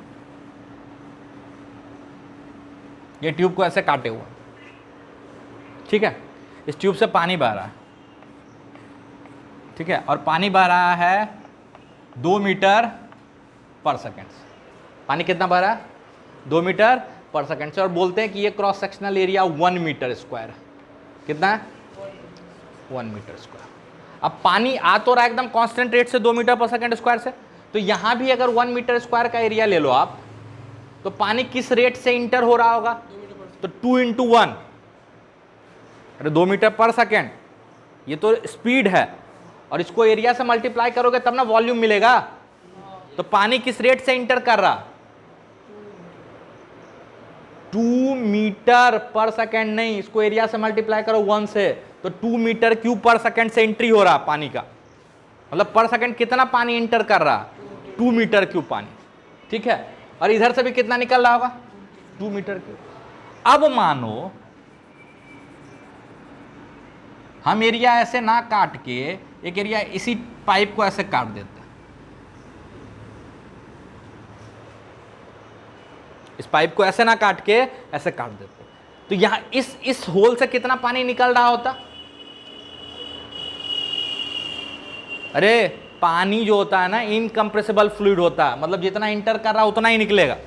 [SPEAKER 1] ये ट्यूब को ऐसे काटे हुआ, ठीक है? इस ट्यूब से पानी बह रहा है, ठीक है? और पानी बह रहा है 2 मीटर पर सेकेंड से। पानी कितना बह रहा है? 2 मीटर पर सेकेंड से। और बोलते हैं कि ये cross sectional area 1 metre square है। कितना है? 1 मीटर स्क्वायर। अब पानी आ तो रहा है एकदम कांस्टेंट रेट से 2 मीटर पर सेकेंड स्क्वायर से, तो यहां भी अगर 1 मीटर स्क्वायर का एरिया ले लो आप, तो पानी किस रेट से इंटर हो रहा होगा? तो 2 × 1, अरे 2 मीटर पर सेकेंड, ये तो स्पीड है, और इसको एरिया से मल्टीप्लाई करोगे तब ना वॉल्यूम मिलेगा। तो पानी किस रेट से इंटर कर रहा? 2 मीटर पर सेकेंड नहीं, इसको एरिया से मल्टीप्लाई करो 1 से, तो 2 मीटर क्यूब पर सेकेंड से एंट्री हो रहा पानी का। मतलब पर सेकेंड कितना पानी इंटर कर रहा? 2 मीटर क्यूब पानी। ठीक है, और इधर से भी कितना निकल रहा होगा? 2 मीटर क्यूब। अब मानो हम एरिया ऐसे ना काट के एक एरिया इसी पाइप को ऐसे काट देते हैं, इस पाइप को ऐसे ना काट के ऐसे काट देते, तो यहां इस होल से कितना पानी निकल रहा होता? अरे पानी जो होता है ना इनकम्प्रेसिबल फ्लूइड होता है, मतलब जितना इंटर कर रहा उतना ही निकलेगा।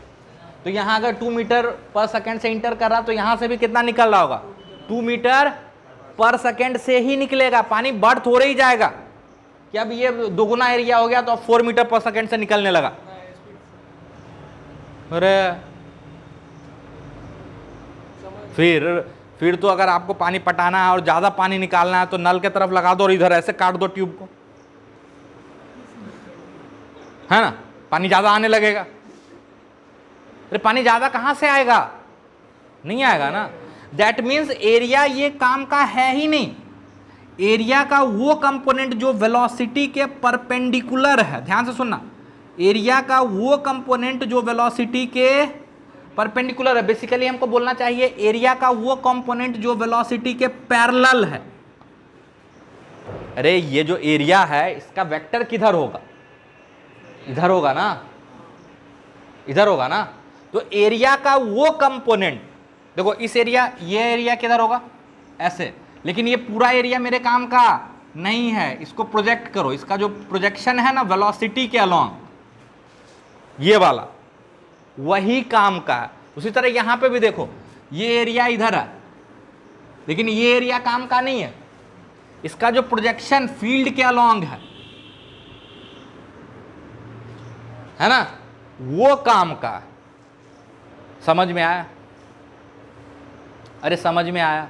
[SPEAKER 1] तो यहां अगर 2 मीटर पर सेकेंड से इंटर कर रहा तो यहां से भी कितना निकल रहा होगा? 2 मीटर पर सेकेंड से ही निकलेगा, पानी बढ़ थोड़े ही जाएगा कि अब ये दोगुना एरिया हो गया तो अब 4 मीटर पर सेकेंड से निकलने लगा। अरे फिर तो अगर आपको पानी पटाना है और ज्यादा पानी निकालना है तो नल के तरफ लगा दो और इधर ऐसे काट दो ट्यूब को, है ना, पानी ज्यादा आने लगेगा। अरे पानी ज्यादा कहां से आएगा? नहीं आएगा ना। दैट मीन्स एरिया ये काम का है ही नहीं। एरिया का वो कंपोनेंट जो वेलोसिटी के परपेंडिकुलर है, ध्यान से सुनना, एरिया का वो कंपोनेंट जो वेलोसिटी के परपेंडिकुलर है। बेसिकली हमको बोलना चाहिए एरिया का वो कंपोनेंट जो वेलोसिटी के पैरेलल है। अरे ये जो एरिया है इसका वेक्टर किधर होगा? इधर होगा ना, इधर होगा ना। तो एरिया का वो कंपोनेंट, देखो इस एरिया, ये एरिया किधर होगा? ऐसे, लेकिन ये पूरा एरिया मेरे काम का नहीं है, इसको प्रोजेक्ट करो। इसका जो प्रोजेक्शन है ना वेलोसिटी के अलोंग, ये वाला वही काम का है। उसी तरह यहां पे भी देखो, ये एरिया इधर है लेकिन ये एरिया काम का नहीं है, इसका जो प्रोजेक्शन फील्ड के अलोंग है ना, वो काम का। समझ में आया? अरे समझ में आया?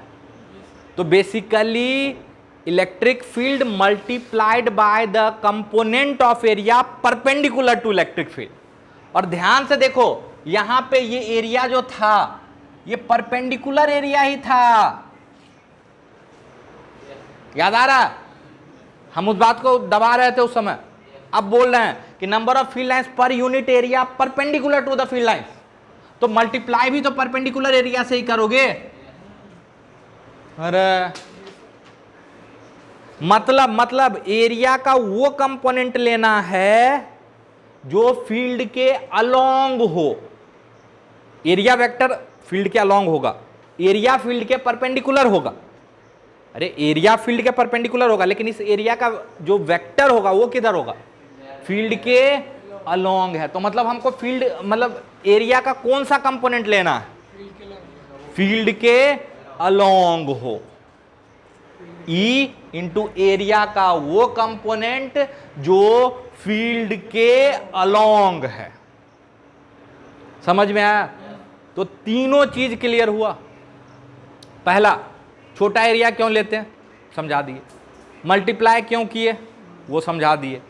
[SPEAKER 1] तो basically electric field multiplied by the component of area perpendicular to electric field. और ध्यान से देखो यहां पे ये एरिया जो था ये परपेंडिकुलर एरिया ही था, याद आ रहा? हम उस बात को दबा रहे थे उस समय, अब बोल रहे हैं कि number of field lines per unit area perpendicular to the field lines. तो मल्टीप्लाई भी तो परपेंडिकुलर एरिया से ही करोगे। अरे मतलब एरिया का वो कंपोनेंट लेना है जो फील्ड के अलोंग हो। एरिया वेक्टर फील्ड के अलोंग होगा, एरिया फील्ड के परपेंडिकुलर होगा। अरे एरिया फील्ड के परपेंडिकुलर होगा लेकिन इस एरिया का जो वेक्टर होगा वो किधर होगा? फील्ड के अलोंग है। तो मतलब हमको फील्ड, मतलब एरिया का कौन सा कंपोनेंट लेना है? फील्ड के अलोंग हो। E इंटू एरिया का वो कंपोनेंट जो फील्ड के अलोंग है। समझ में आया? तो तीनों चीज क्लियर हुआ। पहला, छोटा एरिया क्यों लेते हैं, समझा दिए। मल्टीप्लाई क्यों किए, वो समझा दिए।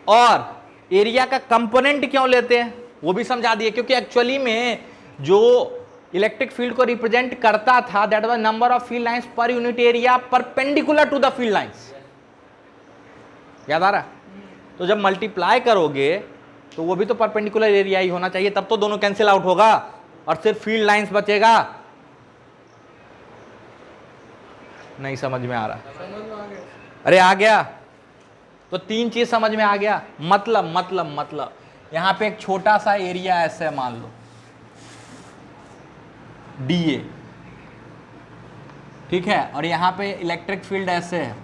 [SPEAKER 1] और एरिया का कंपोनेंट क्यों लेते हैं वो भी समझा दिए, क्योंकि एक्चुअली में जो इलेक्ट्रिक फील्ड को रिप्रेजेंट करता था that was number of field lines per unit area perpendicular to the field lines. याद आ रहा? तो जब मल्टीप्लाई करोगे तो वो भी तो परपेंडिकुलर एरिया ही होना चाहिए, तब तो दोनों कैंसिल आउट होगा और सिर्फ फील्ड लाइंस बचेगा। नहीं समझ में आ रहा? अरे आ गया? तो तीन चीज समझ में आ गया। मतलब यहां पे एक छोटा सा एरिया ऐसे है, मान लो DA, ठीक है, और यहां पे इलेक्ट्रिक फील्ड ऐसे है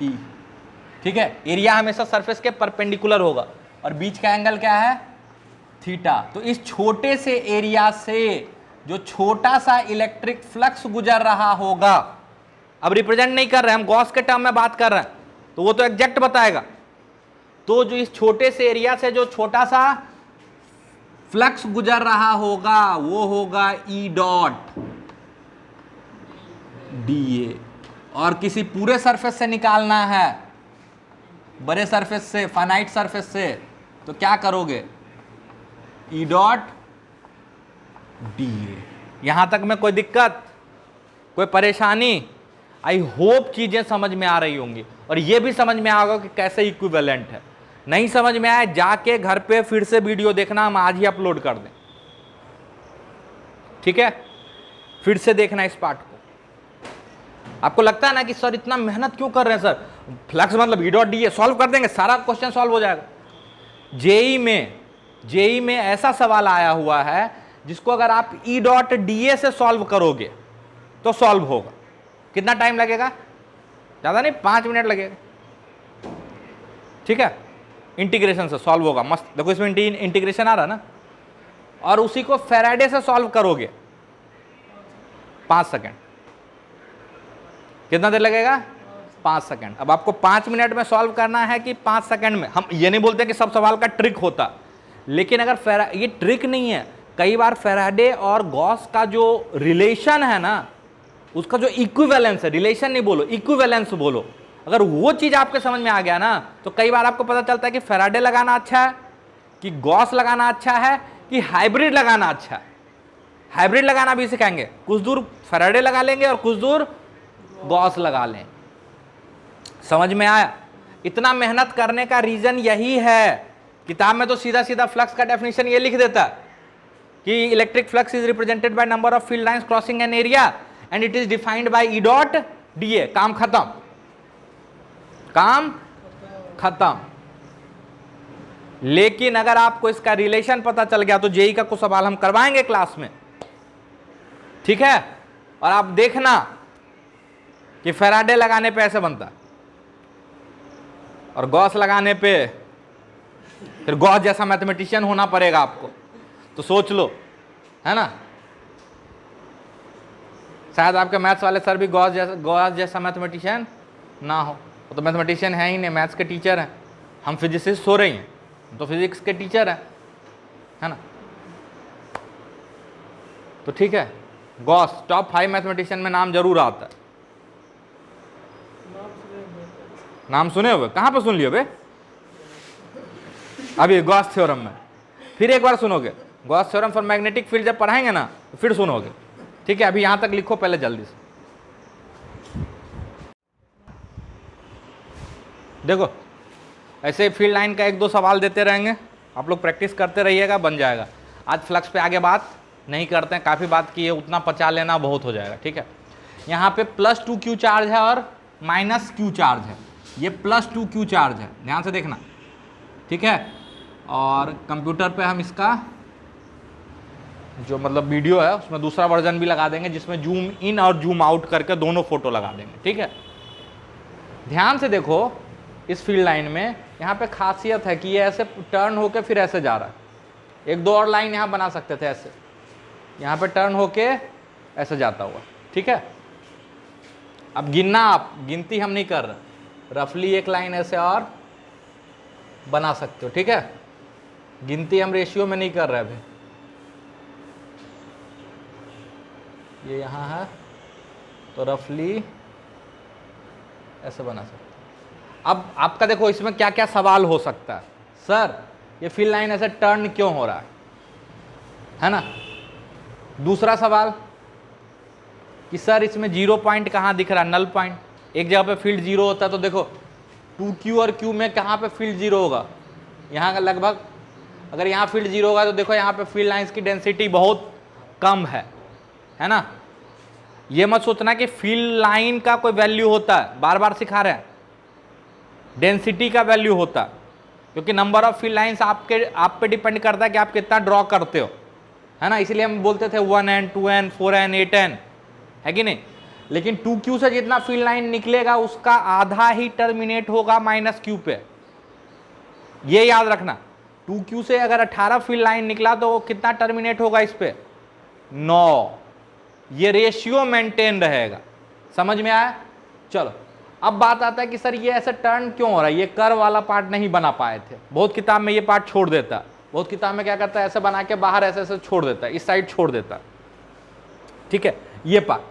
[SPEAKER 1] E, ठीक है। एरिया हमेशा सरफेस के परपेंडिकुलर होगा और बीच का एंगल क्या है? थीटा। तो इस छोटे से एरिया से जो छोटा सा इलेक्ट्रिक फ्लक्स गुजर रहा होगा, अब रिप्रेजेंट नहीं कर रहे हम, गॉस के टर्म में बात कर रहे हैं, तो वो तो एग्जैक्ट बताएगा। तो जो इस छोटे से एरिया से जो छोटा सा फ्लक्स गुजर रहा होगा वो होगा E डॉट DA। और किसी पूरे सरफेस से निकालना है, बड़े सरफेस से, फाइनाइट सरफेस से, तो क्या करोगे, ई डॉट डी ए। यहां तक में कोई दिक्कत, कोई परेशानी? आई होप चीजें समझ में आ रही होंगी और ये भी समझ में आएगा कि कैसे इक्विवेलेंट है। नहीं समझ में आए जाके घर पे फिर से वीडियो देखना, हम आज ही अपलोड कर दें, ठीक है? फिर से देखना इस पार्ट को। आपको लगता है ना कि सर इतना मेहनत क्यों कर रहे हैं सर, फ्लक्स मतलब ई डॉट डी ए सॉल्व कर देंगे, सारा क्वेश्चन सॉल्व हो जाएगा। जेई में ऐसा सवाल आया हुआ है जिसको अगर आप ई डॉट डी ए से सॉल्व करोगे तो सॉल्व होगा। कितना टाइम लगेगा? ज्यादा नहीं, 5 मिनट लगेगा, ठीक है? इंटीग्रेशन से सॉल्व होगा, मस्त। देखो इसमें इंटीग्रेशन आ रहा ना, और उसी को फैराडे से सॉल्व करोगे 5 सेकेंड। कितना देर लगेगा? 5 सेकेंड। अब आपको 5 मिनट में सॉल्व करना है कि 5 सेकेंड में? हम ये नहीं बोलते कि सब सवाल का ट्रिक होता, लेकिन अगर ये ट्रिक नहीं है, कई बार फैराडे और गॉस का जो रिलेशन है ना, उसका जो इक्विवेलेंस है, रिलेशन नहीं बोलो, इक्विवेलेंस बोलो, अगर वो चीज आपके समझ में आ गया ना, तो कई बार आपको पता चलता है कि फैराडे लगाना अच्छा है, कि गॉस लगाना अच्छा है, कि हाइब्रिड लगाना अच्छा है। हाइब्रिड लगाना भी सिखाएंगे, कुछ दूर फैराडे लगा लेंगे और कुछ दूर गॉस लगा लें। समझ में आया? इतना मेहनत करने का रीजन यही है। किताब में तो सीधा सीधा फ्लक्स का डेफिनेशन ये लिख देता है कि electric flux is represented by number of field lines crossing an area and it is defined by E dot D ए। काम खत्म, काम खत्म। लेकिन अगर आपको इसका रिलेशन पता चल गया तो जेई का कुछ सवाल हम करवाएंगे क्लास में, ठीक है? और आप देखना कि फैराडे लगाने पे ऐसे बनता और गॉस लगाने पे, फिर गॉस जैसा मैथमेटिशियन होना पड़ेगा आपको, तो सोच लो, है ना? शायद आपके मैथ्स वाले सर भी गॉस जैसा मैथमेटिशियन ना हो, वो तो मैथमेटिशियन है ही नहीं, मैथ्स के टीचर हैं। हम फिजिसिस्ट हो रही हैं, तो फिजिक्स के टीचर हैं, है ना? तो ठीक है, गॉस टॉप 5 मैथमेटिशियन में नाम जरूर आता है। नाम सुने हुए? कहाँ पे सुन लिए बे? अभी गॉस थ्योरम में, फिर एक बार सुनोगे। Gauss theorem for magnetic field जब पढ़ाएंगे ना, तो फिर सुनोगे, ठीक है? अभी यहां तक लिखो पहले जल्दी से। देखो ऐसे फील्ड लाइन का 1-2 सवाल देते रहेंगे, आप लोग प्रैक्टिस करते रहिएगा, बन जाएगा। आज फ्लक्स पे आगे बात नहीं करते हैं, काफ़ी बात की है, उतना पचा लेना बहुत हो जाएगा, ठीक है? यहाँ पे +2 क्यू चार्ज है और -q चार्ज है। ये +2 क्यू चार्ज है, ध्यान से देखना, ठीक है? और कंप्यूटर पे हम इसका जो मतलब वीडियो है उसमें दूसरा वर्जन भी लगा देंगे, जिसमें जूम इन और जूम आउट करके दोनों फोटो लगा देंगे, ठीक है? ध्यान से देखो, इस फील्ड लाइन में यहाँ पे खासियत है कि ये ऐसे टर्न होके फिर ऐसे जा रहा है। 1-2 और लाइन यहाँ बना सकते थे ऐसे, यहाँ पे टर्न होके ऐसे जाता हुआ, ठीक है? अब गिनना, आप गिनती हम नहीं कर रहे, रफली एक लाइन ऐसे और बना सकते हो, ठीक है? गिनती हम रेशियो में नहीं कर रहे अभी। ये यहाँ है तो रफली ऐसे बना सकते हो। अब आपका देखो इसमें क्या क्या सवाल हो सकता है। सर ये फील्ड लाइन ऐसे टर्न क्यों हो रहा है ना? दूसरा सवाल कि सर इसमें 0 पॉइंट कहाँ दिख रहा है, नल पॉइंट। एक जगह पे फील्ड 0 होता है तो देखो 2q और q में कहाँ पे फील्ड 0 होगा, यहाँ का लगभग। अगर यहाँ फील्ड 0 होगा तो देखो यहाँ पे फील्ड लाइंस की डेंसिटी बहुत कम है ना? ये मत सोचना कि फील्ड लाइन का कोई वैल्यू होता है, बार बार सिखा रहे हैं, डेंसिटी का वैल्यू होता है, क्योंकि नंबर ऑफ फील्ड लाइंस आप पे डिपेंड करता है कि आप कितना ड्रॉ करते हो, है ना? इसीलिए हम बोलते थे 1n 2n 4n 8n, है कि नहीं? लेकिन 2q से जितना फील्ड लाइन निकलेगा उसका आधा ही टर्मिनेट होगा -q पे, ये याद रखना। 2q से अगर 18 फील्ड लाइन निकला तो कितना टर्मिनेट होगा इस पे? 9। ये रेशियो मेंटेन रहेगा। समझ में आया? चलो अब बात आता है कि सर ये ऐसे टर्न क्यों हो रहा है, ये कर्व वाला पार्ट नहीं बना पाए थे। बहुत किताब में ये पार्ट छोड़ देता है, बहुत किताब में क्या करता है, ऐसे बना के बाहर ऐसे ऐसे छोड़ देता है, इस साइड छोड़ देता है, ठीक है? ये पार्ट,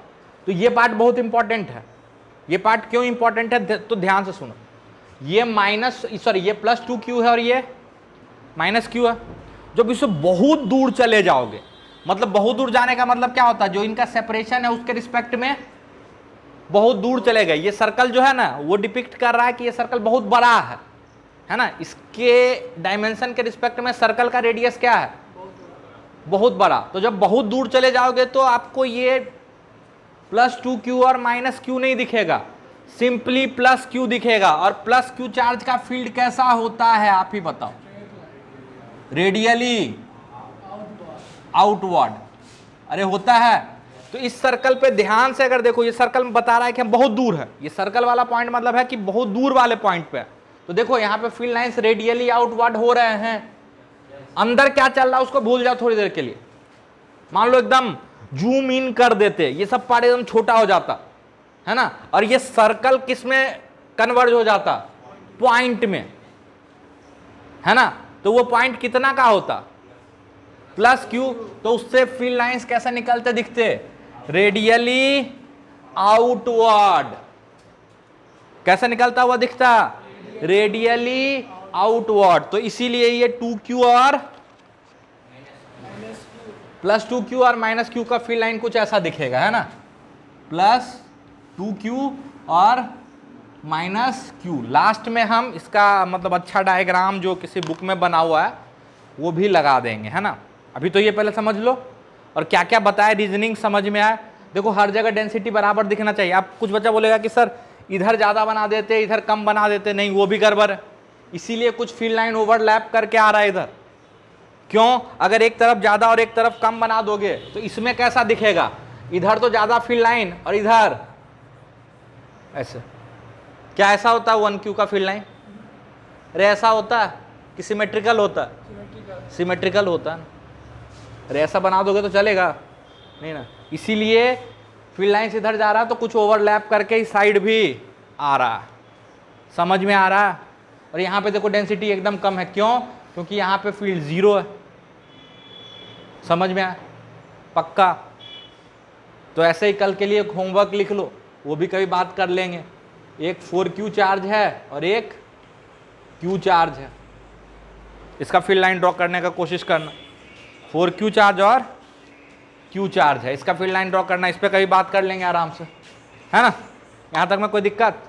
[SPEAKER 1] तो ये पार्ट बहुत इंपॉर्टेंट है, ये पार्ट क्यों इंपॉर्टेंट है तो ध्यान से सुनो, ये ये प्लस 2q है और ये माइनस q है। जब इससे बहुत दूर चले जाओगे, मतलब बहुत दूर जाने का मतलब क्या होता है, जो इनका सेपरेशन है उसके रिस्पेक्ट में बहुत दूर चले गए। ये सर्कल जो है ना वो डिपिक्ट कर रहा है कि ये सर्कल बहुत बड़ा है ना, इसके डायमेंशन के रिस्पेक्ट में सर्कल का रेडियस क्या है, बहुत बड़ा। तो जब बहुत दूर चले जाओगे तो आपको ये प्लस 2q और माइनस q नहीं दिखेगा, सिंपली प्लस q दिखेगा। और प्लस q चार्ज का फील्ड कैसा होता है आप ही बताओ, रेडियली आउटवर्ड, अरे होता है। तो इस सर्कल पे ध्यान से अगर देखो, ये सर्कल में बता रहा है कि हम बहुत दूर है, ये सर्कल वाला पॉइंट मतलब है कि बहुत दूर वाले पॉइंट पे। तो देखो यहाँ पे फील्ड लाइंस रेडियली आउटवर्ड हो रहे हैं। अंदर क्या चल रहा है उसको भूल जाओ थोड़ी देर के लिए। मान लो एकदम जूम इन कर देते, ये सब पार्ट एकदम छोटा हो जाता है ना, और ये सर्कल किस में कन्वर्ज हो जाता, पॉइंट में, है ना। तो वो पॉइंट कितना का होता, प्लस q। तो उससे फील्ड लाइंस कैसे निकलते दिखते, रेडियली आउटवर्ड। कैसे निकलता हुआ दिखता, रेडियली आउटवर्ड। तो इसीलिए ये 2q और प्लस 2q और माइनस q का फील्ड लाइन कुछ ऐसा दिखेगा, है ना, प्लस 2q और माइनस q। लास्ट में हम इसका मतलब अच्छा डायग्राम जो किसी बुक में बना हुआ है वो भी लगा देंगे, है ना। अभी तो ये पहले समझ लो और क्या क्या बताया, रीजनिंग समझ में आए। देखो हर जगह डेंसिटी बराबर दिखना चाहिए। आप कुछ बच्चा बोलेगा कि सर इधर ज़्यादा बना देते, इधर कम बना देते, नहीं वो भी गड़बड़ है। इसीलिए कुछ फील्ड लाइन ओवरलैप करके आ रहा है इधर। क्यों, अगर एक तरफ ज़्यादा और एक तरफ कम बना दोगे तो इसमें कैसा दिखेगा, इधर तो ज़्यादा फील्ड लाइन और इधर ऐसे। क्या ऐसा होता है 1q का फील्ड लाइन, अरे ऐसा होता है कि सिमेट्रिकल होता है, सिमेट्रिकल होता है। अरे ऐसा बना दोगे तो चलेगा नहीं ना। इसीलिए फील्ड लाइंस इधर जा रहा है तो कुछ ओवरलैप करके इस साइड भी आ रहा है, समझ में आ रहा है। और यहाँ पे देखो डेंसिटी एकदम कम है, क्यों, क्योंकि यहाँ पे फील्ड 0 है। समझ में आया, पक्का। तो ऐसे ही कल के लिए एक होमवर्क लिख लो, वो भी कभी बात कर लेंगे। एक 4q चार्ज है और एक q चार्ज है, इसका फील्ड लाइन ड्रॉ करने का कोशिश करना। 4q चार्ज और q चार्ज है, इसका फील्ड लाइन ड्रॉ करना, इस पर कभी बात कर लेंगे आराम से, है ना। यहाँ तक में कोई दिक्कत।